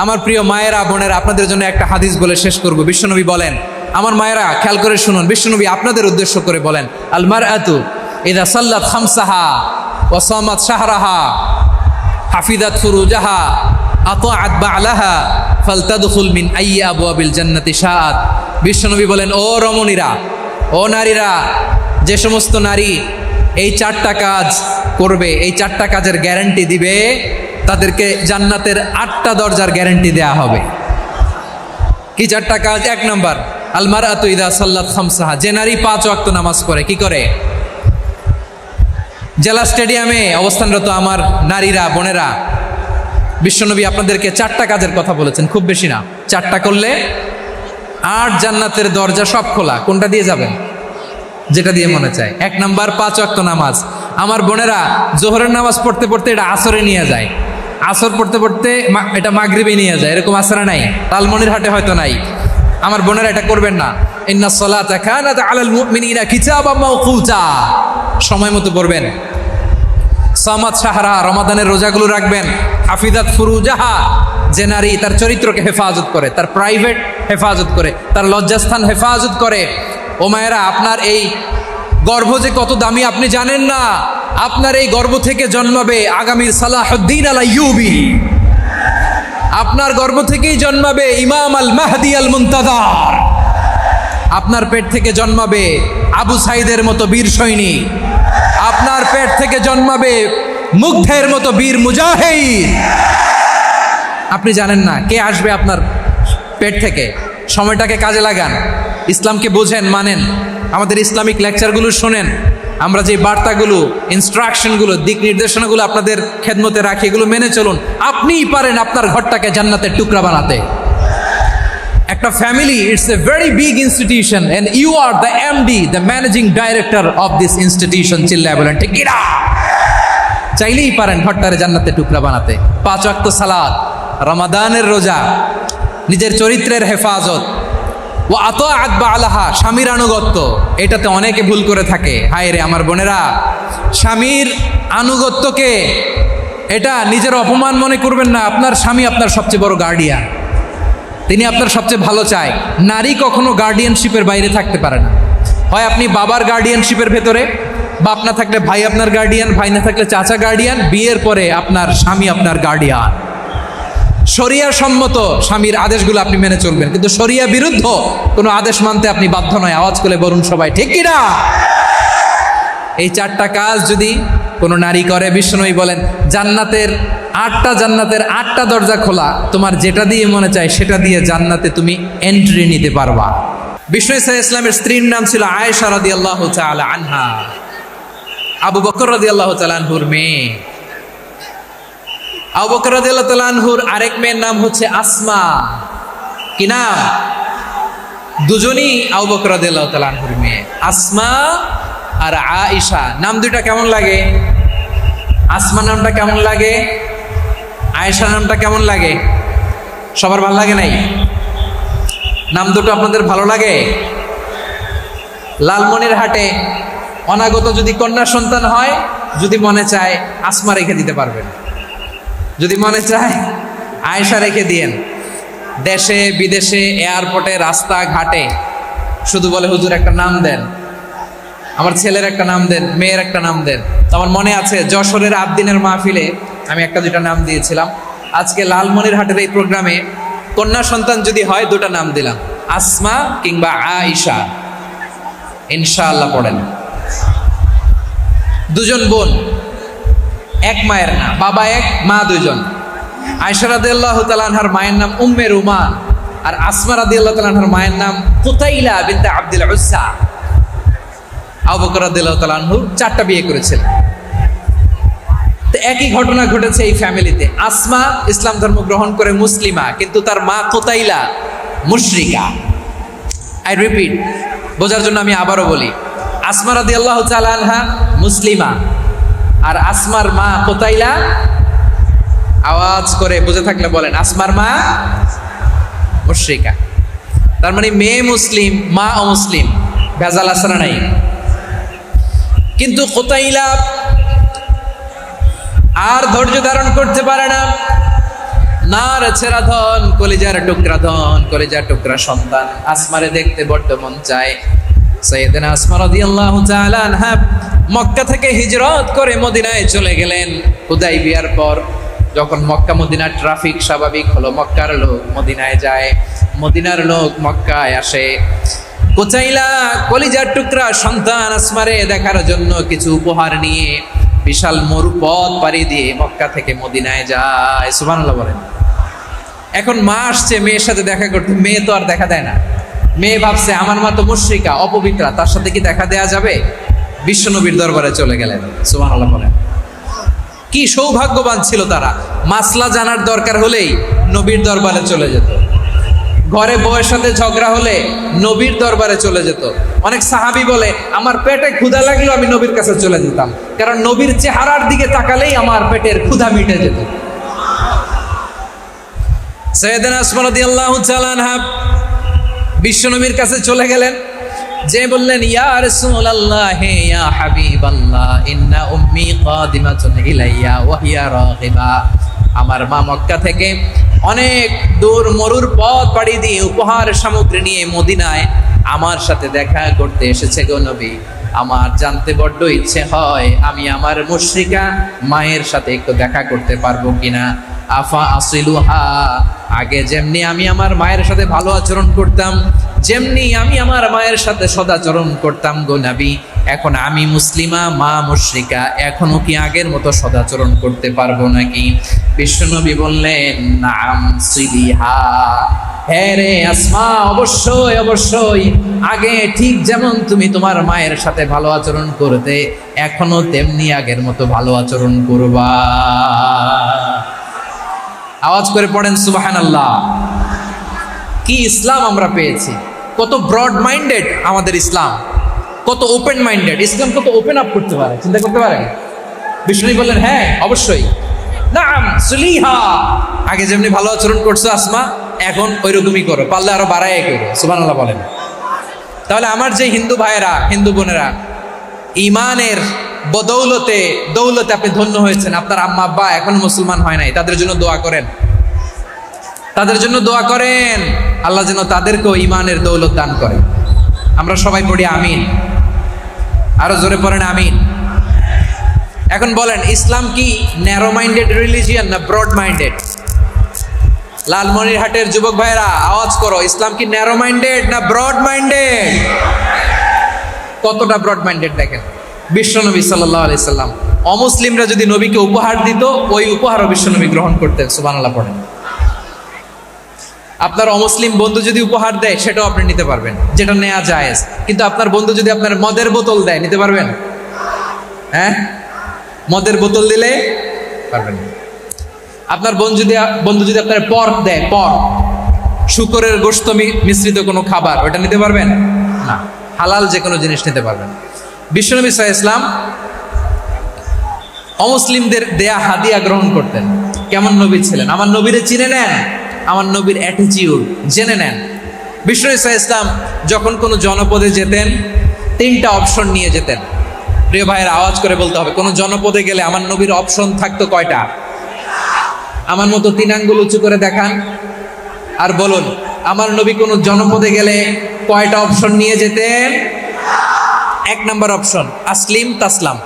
আমার প্রিয় মায়েরা বোনেরা, আপনাদের জন্য একটা হাদিস বলে শেষ করব। বিশ্বনবী বলেন, আমার মায়েরা খেয়াল করে শুনুন, বিশ্বনবী আপনাদের উদ্দেশ্য করে বলেন, আল মারআতু ইযা সাল্লাত খামসাহা ওয়া সামাত শাহরাহা হাফিজাত ফুরুজাহা আতাআত বা'লাহা ফালতাদখুল মিন আইয়ি আবওয়াবিল জান্নাতি শাআত। বিশ্বনবী বলেন, ও রমণীরা, ও নারীরা, যে সমস্ত নারী এই চারটা কাজ করবে, এই চারটা কাজের গ্যারান্টি দিবে, তাদেরকে জান্নাতের 8টা দরজার গ্যারান্টি দেয়া হবে। কি চারটা কাজ? 1 নাম্বার, আল মারআতু ইযা সাল্লাত খামসাহা, যে নারী 5 ওয়াক্ত নামাজ পড়ে। কি করে? জেলা স্টেডিয়ামে অবস্থানরত আমার নারীরা বোনেরা, বিশ্বনবী আপনাদেরকে 4টা কাজের কথা বলেছেন, খুব বেশি না। 4টা করলে 8 জান্নাতের দরজা সব খোলা। কোনটা দিয়ে যাবেন? যেটা দিয়ে মনে চায়। 1 নাম্বার 5 ওয়াক্ত নামাজ। আমার বোনেরা জোহরের নামাজ পড়তে পড়তে এটা আসরে নিয়ে যায়, আসর পড়তে পড়তে এটা মাগরিবে নিয়ে যায়, এরকম আসরে নাই, লালমনিরহাটে হয়তো নাই। আমার বোনেরা এটা করবেন না। ইন্নাস সালাতা কানাত আলাল মুমিনিনা কিতাবাম মাওকুতা, সময় মতো পড়বেন। সামাত শাহরা, রমাদানের রোজাগুলো রাখবেন। হাফিজাত ফুরুজাহা, যে নারী তার চরিত্রকে হেফাজত করে, তার প্রাইভেট হেফাজত করে, তার লজ্জাস্থান হেফাজত করে। ও মায়েরা, আপনার এই গর্ভ যে কত দামি আপনি জানেন না। আপনার এই গর্ভ থেকে জন্মাবে আগামীর সালাহুদ্দিন আল আইয়ুবী। আপনার গর্ভ থেকেই জন্মাবে ইমাম আল মাহদি আল মুনতাজার। আপনার পেট থেকে জন্মাবে আবু সাইদের মতো বীর সৈনিক। আপনার পেট থেকে জন্মাবে মুগ্ধের মতো বীর মুজাহিদ। আপনি জানেন না কে আসবে আপনার পেট থেকে। সময়টাকে কাজে লাগান, ইসলামকে বোঝেন, মানেন, আমাদের ইসলামিক লেকচারগুলো শোনেন। আমরা যে বার্তাগুলো, ইনস্ট্রাকশনগুলো, দিক নির্দেশনাগুলো আপনাদের খেদমতে রাখি, এগুলো মেনে চলুন। আপনিই পারেন আপনার ঘরটাকে জান্নাতের টুকরা বানাতে। একটা family, it's a very big institution and you are the MD, the managing director of this institution. চিল্লায় বলেন ঠিক কিনা? চাইলেই পারেন ঘরটারে জান্নাতের টুকরা বানাতে। 5 ওয়াক্ত সালাত, রমাদানের রোজা, নিজের চরিত্রের হেফাজত, ও আতাআত বা'লাহা, স্বামীর আনুগত্য। এটাতে অনেকে ভুল করে থাকে। হায় রে আমার বোনেরা, স্বামীর আনুগত্যকে এটা নিজের অপমান মনে করবেন না। আপনার স্বামী আপনার সবচেয়ে বড় গার্ডিয়ান, তিনি আপনার সবচেয়ে ভালো চায়। নারী কখনো গার্ডিয়ানশিপের বাইরে থাকতে পারে না। হয় আপনি বাবার গার্ডিয়ানশিপের ভেতরে, বাপ না থাকলে ভাই আপনার গার্ডিয়ান, ভাই না থাকলে চাচা গার্ডিয়ান, বিয়ের পরে আপনার স্বামী আপনার গার্ডিয়ান। শরিয়া সম্মত স্বামীর আদেশগুলো আপনি মেনে চলবেন, কিন্তু শরিয়া বিরুদ্ধ কোনো আদেশ মানতে আপনি বাধ্য নয়। আওয়াজ করে বলুন সবাই ঠিক কিনা? এই 4টা কাজ যদি কোনো নারী করে, বিশ্বনবী বলেন জান্নাতের 8টা দরজা খোলা। তোমার যেটা দিয়ে মনে চায় সেটা দিয়ে জান্নাতে তুমি এন্ট্রি নিতে পারবা। বিষ্ণু ইসলামের স্ত্রীর নাম ছিল আয়েশা রাদিয়াল্লাহু তাআলা আনহা, আবু বকর রাদিয়াল্লাহু তাআলা আনহুর মেয়ে। আবু বকর রাদিয়াল্লাহু তাআলা আনহুর আরেক মেয়ের নাম হচ্ছে আসমা। কি নাম? দুজনই আবু বকর রাদিয়াল্লাহু তাআলা আনহুর মেয়ে, আসমা আর আয়েশা। নাম দুইটা কেমন লাগে? আসমা নামটা কেমন লাগে? আয়েশা নামটা কেমন লাগে? সবার ভালো লাগে নাই? নাম দুটো আপনাদের ভালো লাগে? লালমনিরহাটে অনাগত যদি কন্যা সন্তান হয়, যদি মনে চায় আসমা রেখে দিতে পারবেন, যদি মনে চায় আয়েশা রেখে দিয়েন। দেশে বিদেশে, এয়ারপোর্টে, রাস্তাঘাটে শুধু বলে হুজুর একটা নাম দেন, আমার ছেলের একটা নাম দেন, মেয়ের একটা নাম দেন। তো আমার মনে আছে যশোরের আবদিনের মাহফিলে আমি 1-2টা নাম দিয়েছিলাম। আজকে লালমনিরহাটের এই প্রোগ্রামে কন্যা সন্তান যদি হয় 2টা নাম দিলাম, আসমা কিংবা আয়েশা। ইনশাআল্লাহ পড়েন। দুজন বোন, এক মায়ের না, বাবা এক, মা 2জন। আয়েশা রাদিয়াল্লাহু তাআলা আনহার মায়ের নাম উম্মে রুমান, আর আসমা রাদিয়াল্লাহু তাআলা আনহার মায়ের নাম কুতাইলা বিনতে আব্দুল উজ্জা। আবু বকর রাদিয়াল্লাহু তাআলা আনহু 4টা বিয়ে করেছিলেন। তো একই ঘটনা ঘটেছে এই ফ্যামিলিতে। আসমা ইসলাম ধর্ম গ্রহণ করে মুসলিমা, কিন্তু তার মা কুতাইলা মুশরিকা। আই রিপিট, বোঝার জন্য আমি আবারও বলি, আসমা রাদিয়াল্লাহু তাআলা আনহা মুসলিমা, আর আসমার মা কুতাইলা, আওয়াজ করে বুঝে থাকলে বলেন, আসমার মা মুশরিকা। তার মানে মেয়ে মুসলিম, মা অমুসলিম, ভেজাল আছে না নাই? কিন্তু কুতাইলা আর ধৈর্য ধারণ করতে পারে না। নার ছেড়া ধন, কলিজার টুকরা ধন, কলিজার টুকরা সন্তান, আসমারে দেখতে বড্ড মন চায়। সাইয়েদনা আসমা রাদিয়াল্লাহু তাআলা আনহা মক্কা থেকে হিজরত করে মদিনায় চলে গেলেন। হুদাইবিয়ার পর যখন মক্কা মদিনার ট্রাফিক স্বাভাবিক হলো, মক্কার লোক মদিনায় যায়, মদিনার লোক মক্কায় আসে। কোচাইলা কলিজার টুকরা সন্তান আসমারে দেখার জন্য কিছু উপহার নিয়ে বিশাল মরুপথ পাড়ি দিয়ে মক্কা থেকে মদিনায় যায়। সুবহানাল্লাহ বলেন। এখন মা আসছে মেয়ের সাথে দেখা করতে, মেয়ে তো আর দেখা দেয় না। মেয়ে ভাবছে আমার মা তো মুশরিকা, অপবিত্রা, তার সাথে কি দেখা দেয়া যাবে? বিশ্বনবীর দরবারে চলে গেলেন। সুবহানাল্লাহ বলেন। কি সৌভাগ্যবান ছিল তারা, মাসলা জানার দরকার হলেই নবীর দরবারে চলে যেত। ঘরে বউয়ের সাথে ঝগড়া হলে নবীর দরবারে চলে যেত। অনেক সাহাবী বলে আমার পেটে ক্ষুধা লাগলো আমি নবীর কাছে চলে যেতাম, কারণ নবীর চেহারার দিকে তাকালেই আমার পেটের ক্ষুধা মিটে যেত। সাইয়েদনা আসমা রাদিয়াল্লাহু তাআলা আনহা বিশ্বনবীর কাছে চলে গেলেন, যে বললেন ইয়া রাসূলুল্লাহ ইয়া হাবিবাল্লাহ ইন্না উম্মি কাদিমাতুন ইলাইয়া ওয়া হিয়া রাগিবা। আমার মা মক্কা থেকে অনেক দূর মরুর পথ পাড়ি দিয়ে উপহার সামগ্রী নিয়ে মদিনায় আমার সাথে দেখা করতে এসেছে গো নবী। আমার জানতে বড্ড ইচ্ছে হয় আমি আমার মুশরিকা মায়ের সাথে একটু দেখা করতে পারবো কিনা। আফা আসিলুহা, আগে যেমনি আমি আমার মায়ের সাথে ভালো আচরণ করতাম, যেমনি আমি আমার মায়ের সাথে সদাচরণ করতাম গো নবী, এখন আমি মুসলিমা মা মুশরিকা, এখনো কি আগের মতো সদাচরণ করতে পারবো নাকি? বিশ্বনবী বললেন নাম সিলিহা, হ্যাঁ রে আসমা, অবশ্যই অবশ্যই, আগে ঠিক যেমন তুমি তোমার মায়ের সাথে ভালো আচরণ করতে এখনো তেমনি আগের মতো ভালো আচরণ করবা। আওয়াজ করে পড়েন সুবহানাল্লাহ। কি ইসলাম আমরা পেয়েছি, কত ব্রড মাইন্ডেড আমাদের ইসলাম, কত ওপেন মাইন্ডেড ইসলাম, কত ওপেন আপ করতে পারে, চিন্তা করতে পারে। বিষ্ণু বললেন হ্যাঁ অবশ্যই, নাম সুলিহা, আগে যেমনি ভালো আচরণ করছো আসমা এখন ওইরকমই করো, পারলে আরো বাড়াই করো। সুবহানাল্লাহ বলেন। তাহলে আমার যে হিন্দু ভাইয়েরা হিন্দু বোনেরা ইমানের বদৌলতে দৌলতে আপনি ধন্য হয়েছেন, আপনার আম্মা আব্বা এখন মুসলমান হয় নাই, তাদের জন্য দোয়া করেন, তাদের জন্য দোয়া করেন, আল্লাহ যেন তাদেরকেও ইমানের দৌলত দান করে। আমরা সবাই পড়ি আমিন, আরো জোরে পড়েন আমিন। এখন বলেন ইসলাম কি ন্যারো মাইন্ডেড রিলিজিয়ান না ব্রড মাইন্ডেড? লালমনিরহাটের যুবক ভাইরা আওয়াজ করো, ইসলাম কি ন্যারো মাইন্ডেড না ব্রড মাইন্ডেড? কতটা ব্রড মাইন্ডেড দেখেন। বিশ্বনবী সাল্লাল্লাহু আলাইহি সাল্লাম অমুসলিমরা যদি নবীকে উপহার দিত ওই উপহারও বিশ্বনবী গ্রহণ করতেন। সুবহানাল্লাহ পড়েন। আপনার অমুসলিম বন্ধু যদি উপহার দেয় সেটাও আপনি নিতে পারবেন, যেটা নেওয়া জায়েজ। কিন্তু আপনার বন্ধু যদি আপনার মদের বোতল দেয় নিতে পারবেন? হ্যাঁ, মদের বোতল দিলে পারবেন। আপনার বন্ধু যদি আপনার পর্ক দেয়, পর্ক শুকরের গোশত মিশ্রিত কোনো খাবার, ওটা নিতে পারবেন না। হালাল যে কোনো জিনিস নিতে পারবেন। বিশ্বনবী সাল্লাল্লাহু আলাইহি ওয়াসাল্লাম অমুসলিমদের দেয়া হাদিয়া গ্রহণ করতেন। কেমন নবী ছিলেন, আমার নবীরে চিনে নেন, আমার নবীর অ্যাটিটিউড জেনে নেন। বিশ্বনবী সাল্লাল্লাহু আলাইহি ওয়াসাল্লাম যখন কোনো জনপদে যেতেন 3টা অপশন নিয়ে যেতেন। প্রিয় ভাইয়ের আওয়াজ করে বলতে হবে, কোনো জনপদে গেলে আমার নবীর অপশন থাকতো কয়টা? আমার মতো 3 আঙ্গুল উঁচু করে দেখান আর বলুন আমার নবী কোনো জনপদে গেলে কয়টা অপশন নিয়ে যেতেন? 1 নম্বর অপশন আসলিম তাসলাম।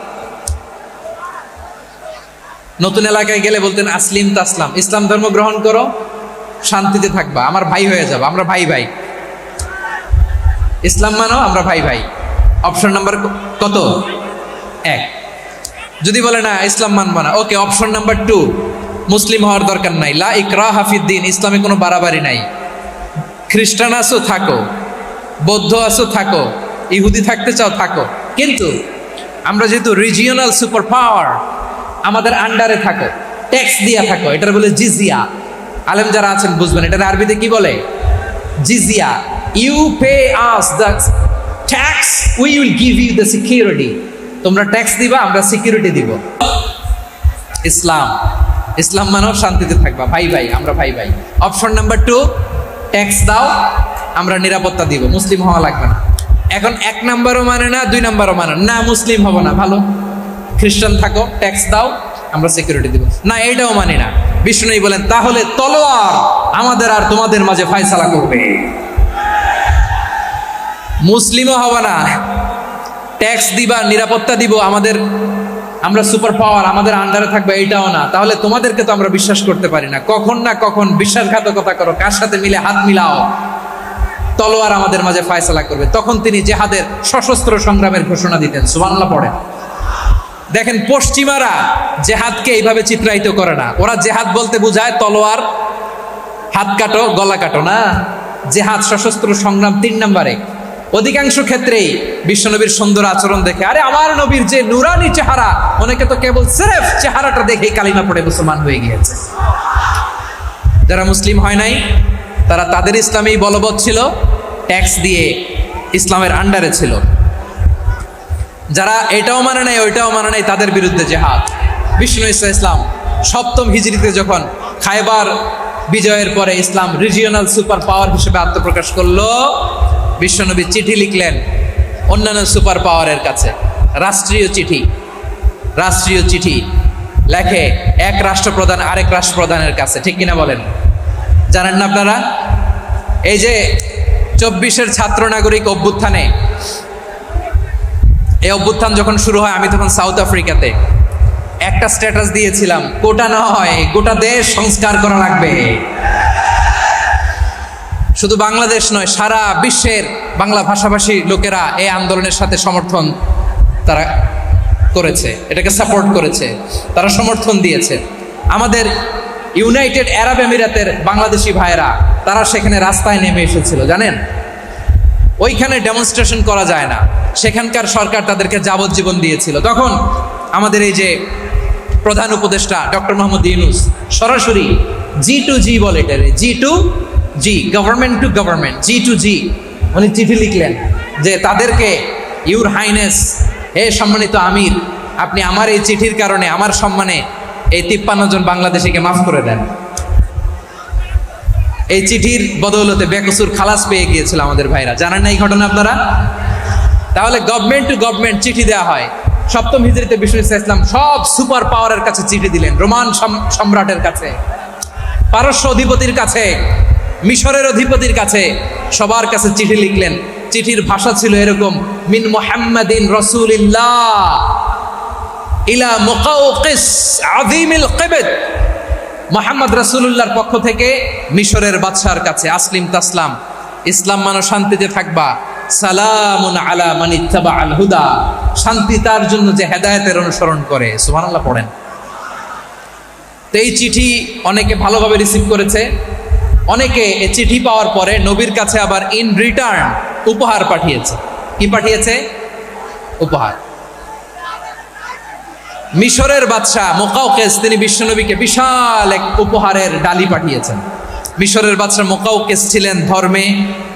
নতুন এলাকায় গেলে বলতেন আসলিম তাসলাম, ইসলাম ধর্ম গ্রহণ করো, শান্তিতে থাকবা, আমার ভাই হয়ে যাবো, আমরা ভাই ভাই, ইসলাম মানো, আমরা ভাই ভাই। অপশন নাম্বার কত? 1। যদি বলে না ইসলাম মানবো না, ওকে, অপশন নাম্বার 2, মুসলিম হওয়ার দরকার নাই, লা ইকরাহা ফিদ্দিন, ইসলামে কোনো বাড়াবাড়ি নাই। খ্রিস্টান আছো থাকো, বৌদ্ধ আছো থাকো, ইহুদি থাকতে চাও থাকো, কিন্তু আমরা যেহেতু রিজিওনাল সুপার পাওয়ার, আমাদের আন্ডারে থাকো, ট্যাক্স দিয়া থাকো, এটার বলে জিজিয়া। আলেম যারা আছেন বুঝবেন এটার আরবিতে কি বলে, জিজিয়া। You pay us the tax, we will give you the security. তোমরা ট্যাক্স দিবা, আমরা সিকিউরিটি দিব। ইসলাম, ইসলাম মানো শান্তিতে থাকবা, ভাই ভাই, আমরা ভাই ভাই। অপশন নাম্বার 2, ট্যাক্স দাও, আমরা নিরাপত্তা দিব, মুসলিম হওয়া লাগবে না। এখন 1 নাম্বারও মানে না, 2 নাম্বারও মানে না, মুসলিম হবো না, ভালো খ্রিস্টান থাকো, ট্যাক্স দাও, আমরা সিকিউরিটি দিব না, এটাও মানি না। বিষ্ণু বলেন তাহলে তলোয়ার আমাদের আর তোমাদের মাঝে ফায়সালা করবে। মুসলিমও হবে না, ট্যাক্স দিবা, নিরাপত্তা দিব, আমরা সুপার পাওয়ার, আমাদের আন্ডারে থাকবে, এইটাও না। তাহলে তোমাদেরকে তো আমরা বিশ্বাস করতে পারি না, কখন না কখন বিশ্বাসঘাতকতা করো, কার সাথে মিলে হাত মিলাও, তলোয়ার আমাদের মাঝে ফায়সালা করবে। তখন তিনি জেহাদের সশস্ত্র সংগ্রামের ঘোষণা দিতেন। সুবহানাল্লাহ পড়েন। দেখেন পশ্চিমারা জেহাদকে এইভাবে চিত্রায়িত করে না। ওরা জেহাদ বলতে বুঝায় তলোয়ার, হাত কাটো, গলা কাটো, না। জেহাদ সশস্ত্র সংগ্রাম 3 নম্বরে। অধিকাংশ ক্ষেত্রেই বিশ্বনবীর সুন্দর আচরণ দেখে, আরে আমার নবীর যে নুরানি চেহারা, অনেকে তো কেবল সিরেফ চেহারাটা দেখেই কালিমা পড়ে মুসলমান হয়ে গিয়েছে। যারা মুসলিম হয় নাই তারা তাদের ইসলামেই বলবৎ ছিল, ট্যাক্স দিয়ে ইসলামের আন্ডারে ছিল। যারা এটাও মানে নাই ওইটাও মানে নাই, তাদের বিরুদ্ধে জেহাদ। বিষ্ণু ইসলাম 7ম হিজরিতে যখন খায়বার বিজয়ের পরে ইসলাম রিজিওনাল সুপার পাওয়ার হিসেবে আত্মপ্রকাশ করলো, বিশ্বনবী চিঠি লিখলেন অন্যান্য সুপার পাওয়ারের কাছে, রাষ্ট্রীয় চিঠি লেখে এক রাষ্ট্রপ্রধান আরেক রাষ্ট্রপ্রধানের কাছে। ঠিক কিনা বলেন? জানেন না আপনারা? এই যে 24-এর ছাত্র নাগরিক অভ্যুত্থানে, এই অভ্যুত্থান যখন শুরু হয়, আমি তখন সাউথ আফ্রিকাতে, একটা স্ট্যাটাস দিয়েছিলাম, কোটা নয় গোটা দেশ সংস্কার করা লাগবে। শুধু বাংলাদেশ নয়, সারা বিশ্বের বাংলা ভাষাভাষী লোকেরা এই আন্দোলনের সাথে সমর্থন তারা করেছে, এটাকে সাপোর্ট করেছে, তারা সমর্থন দিয়েছে। আমাদের ইউনাইটেড আরব আমিরাতের বাংলাদেশি ভাইয়েরা তারা সেখানে রাস্তায় নেমে এসেছিল, জানেন? ওইখানে ডেমনস্ট্রেশন করা যায় না, সেখানকার সরকার তাদেরকে যাবজ্জীবন দিয়েছিল। তখন আমাদের এই যে প্রধান উপদেষ্টা ডক্টর মোহাম্মদ ইউনূস সরাসরি G2G বলে, এটা G2G, government to government, G2G, উনি চিঠি লিখলেন যে তাদেরকে, ইউর হাইনেস, হে সম্মানিত আমির, আপনি আমার এই চিঠির কারণে আমার সম্মানে এই 53 জন বাংলাদেশিকে মাফ করে দেন। এই চিঠির বদৌলতে বেকসুর খালাস পেয়ে গিয়েছিল আমাদের ভাইরা। জানেন না এই ঘটনা আপনারা? তাহলে গভর্নমেন্ট টু গভর্নমেন্ট চিঠি দেওয়া হয়। 7ম হিজরিতে বিষ্ণু ইসলাম সব সুপার পাওয়ারের কাছে চিঠি দিলেন, রোমান সম্রাটের কাছে, পারস্য অধিপতির কাছে, মিশরের অধিপতির কাছে, সবার কাছে চিঠি লিখলেন। চিঠির ভাষা ছিল এরকম, মিন মুহাম্মাদিন রাসূলিল্লাহ ইলা মুকাওকিস আযীমিল কিবত, মুহাম্মদ রাসূলুল্লাহর পক্ষ থেকে মিশরের বাদশার কাছে, আসলিম তাসলাম, ইসলাম মানো শান্তিতে থাকবা, সালামুন আলা মান ইত্তাবাআল হুদা, শান্তি তার জন্য যে হেদায়েতের অনুসরণ করে। সুবহানাল্লাহ পড়েন। তো এই চিঠি অনেকে ভালোভাবে রিসিভ করেছে, অনেকে এই চিঠি পাওয়ার পরে নবীর কাছে আবার ইন রিটার্ন উপহার পাঠিয়েছে। কি পাঠিয়েছে? উপহার। মিশরের বাদশাহ মুকাওকিস তিনি বিশ্বনবীকে বিশাল এক উপহারের ডালি পাঠিয়েছেন। মিশরের বাদশাহ মুকাওকিস ছিলেন ধর্মে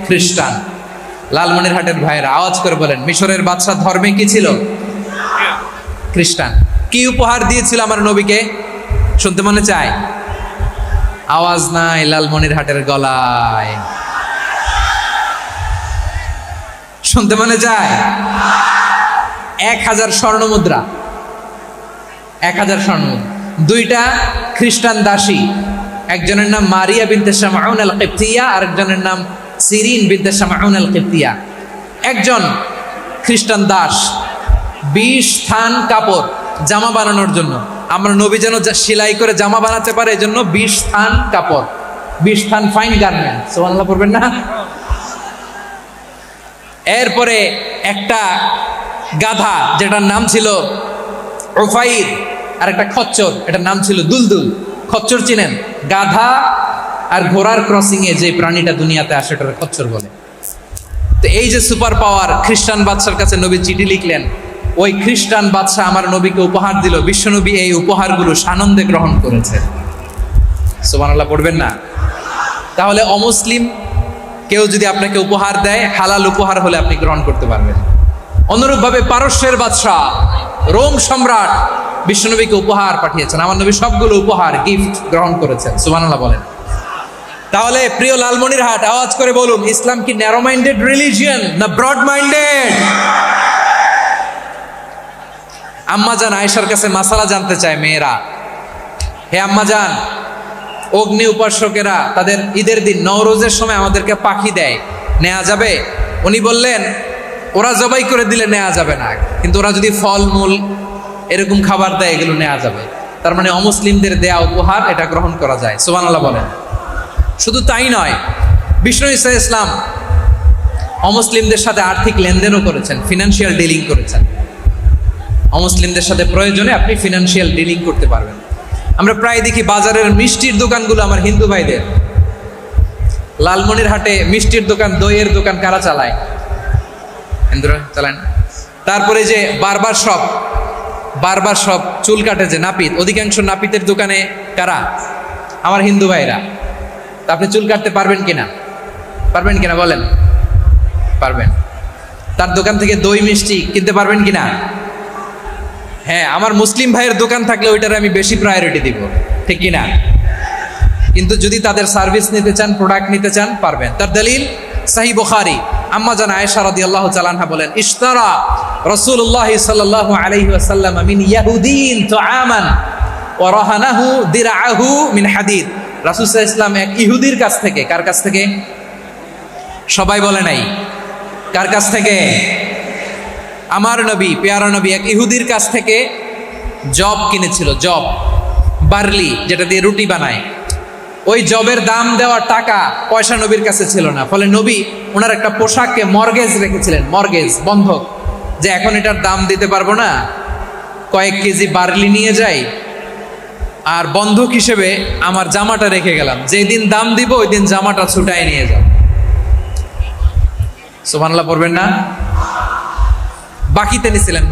খ্রিস্টান। লালমনিরহাটের ভাইয়েরা আওয়াজ করে বলেন, মিশরের বাদশাহ ধর্মে কি ছিল? খ্রিস্টান। কি উপহার দিয়েছিল আমার নবীকে? শুনতে মনে চায়? আওয়াজ নাই লালমনিরহাটের গলায়, শুনতে মনে চায়? 1000 স্বর্ণ মুদ্রা, 1000 স্বর্ণ মুদ্রা। 2টা খ্রিস্টান দাসী, একজনের নাম মারিয়া বিনতে শামউন আল কিবতিয়া, আরেকজনের নাম সিরিন বিনতে শামউন আল কিবতিয়া। একজন খ্রিস্টান দাস 20 থান কাপড় জামা বানানোর জন্য, আমরা নবী যেন সেলাই করে জামা বানাতে পারে, এজন্য 20 থান কাপড়, 20 থান ফাইন গার্মেন্ট। সুবহানাল্লাহ পড়বেন না? এরপরে একটা গাধা যেটার নাম ছিল উফাইর, আর একটা খচ্চর, এটার নাম ছিল দুলদুল। খচ্চর চিনেন? গাধা আর ঘোড়ার ক্রসিং এ যে প্রাণীটা দুনিয়াতে আসে ওটার খচ্চর বলে। তো এই যে সুপার পাওয়ার খ্রিস্টান বাদশার কাছে নবী চিঠি লিখলেন, ওই খ্রিস্টান বাদশা আমার নবীকে উপহার দিল। বিশ্বনবী এই উপহারগুলো সানন্দে গ্রহণ করেছে। সুবহানাল্লাহ পড়বেন না? তাহলে অমুসলিম কেউ যদি আপনাকে উপহার দেয়, হালাল উপহার হলে আপনি গ্রহণ করতে পারবেন। অনুরূপভাবে পারস্যের বাদশা, রোম সম্রাট বিশ্বনবীকে উপহার পাঠিয়েছেন। আমার নবী সবগুলো উপহার, গিফট গ্রহণ করেছেন। সুবহানাল্লাহ বলেন। তাহলে প্রিয় লালমনিরহাট, আওয়াজ করে বলুন, ইসলাম কি ন্যারো মাইন্ডেড রিলিজিয়ন না ব্রড মাইন্ডেড? আম্মাজান আয়েশার কাছে মাসালা জানতে চায় মেয়েরা, হে আম্মাজান, অগ্নি উপাসকেরা তাদের ঈদের দিন নওরোজের সময় আমাদেরকে পাখি দেয়, নেওয়া যাবে? উনি বললেন, ওরা জবাই করে দিলে নেওয়া যাবে না, কিন্তু ওরা যদি ফলমূল এরকম খাবার দেয় এগুলো নেওয়া যাবে। তার মানে অমুসলিমদের দেয়া উপহার এটা গ্রহণ করা যায়। সুবহানাল্লাহ বলেন। শুধু তাই নয়, বিষ্ণু ঈসা ইসলাম অমুসলিমদের সাথে আর্থিক লেনদেনও করেছেন, ফিনান্সিয়াল ডিলিং করেছেন। অমুসলিমদের সাথে প্রয়োজনে আপনি ফিনান্সিয়াল ডিলিং করতে পারবেন। আমরা প্রায় দেখি বাজারের মিষ্টির দোকানগুলো আমার হিন্দু ভাইদের। লালমনিরহাটে মিষ্টির দোকান, দইয়ের দোকান কারা চালায়? হিন্দুরা চালায় না। তারপরে যে বারবার শপ, চুল কাটে যে নাপিত, অধিকাংশ নাপিতের দোকানে কারা? আমার হিন্দু ভাইরা। তা আপনি চুল কাটতে পারবেন কিনা বলেন? পারবেন। তার দোকান থেকে দই মিষ্টি কিনতে পারবেন কিনা? হ্যাঁ, আমার মুসলিম ভাইয়ের দোকান থাকলে ওইটার আমি বেশি প্রায়োরিটি দিব, ঠিক কিনা? কিন্তু যদি তাদের সার্ভিস নিতে চান, প্রোডাক্ট নিতে চান, পারবেন। তার দলিল সহিহ বুখারী, আম্মাজান আয়েশা রাদিয়াল্লাহু তাআলা আনহা বলেন, ইশতারা রাসূলুল্লাহ সাল্লাল্লাহু আলাইহি ওয়াসাল্লাম মিন ইয়াহুদিন তুআমান ওয়া রাহানাহু দিরআহু মিন হাদিদ। রাসূল সাল্লাল্লাহু আলাইহি ওয়াসাল্লাম এক ইহুদির কাছ থেকে, কার কাছ থেকে? সবাই বলে নাই। কার কাছ থেকে? আমার নবী, পেয়ারা নবী এক ইহুদির কাছ থেকে জব কিনেছিল। জব, বার্লি, যেটা দিয়ে রুটি বানায়। ওই জবের দাম দেওয়ার টাকা পয়সা নবীর কাছে ছিল না। ফলে নবী ওনার একটা পোশাককে মর্গেজ রেখেছিলেন, মর্গেজ, বন্ধক, যে এখন এটার দাম দিতে পারবো না, কয়েক কেজি বার্লি নিয়ে যাই আর বন্ধক হিসেবে আমার জামাটা রেখে গেলাম, যেই দিন দাম দিব ওই দিন জামাটা ছুটাই নিয়ে যাও। সুবহানাল্লাহ পড়বেন না? বাকিতে নিছিলেন।